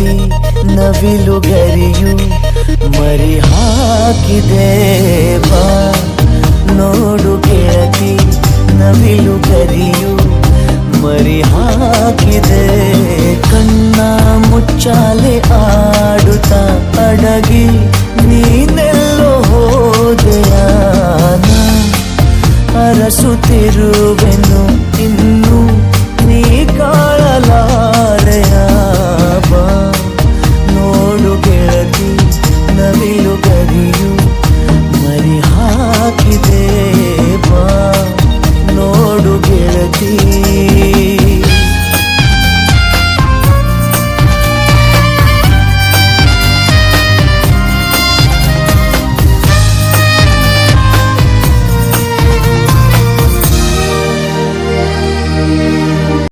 ಗೆಳತಿ ನವಿಲು ಗರಿಯು ಮರಿ ಹಾಕಿದೆ ಬಾ ನೋಡು ಗೆಳತಿ ನವಿಲು ಗರಿಯು ಮರಿ ಹಾಕಿದೆ ಕಣ್ಣ ಮುಚ್ಚಾಲೆ ಆಡುತ್ತಾ ಅಡಗಿ ನೀನೆಲ್ಲೋ ಹೋದೆಯಾನ ಅರಸುತ್ತಿರುವೆನು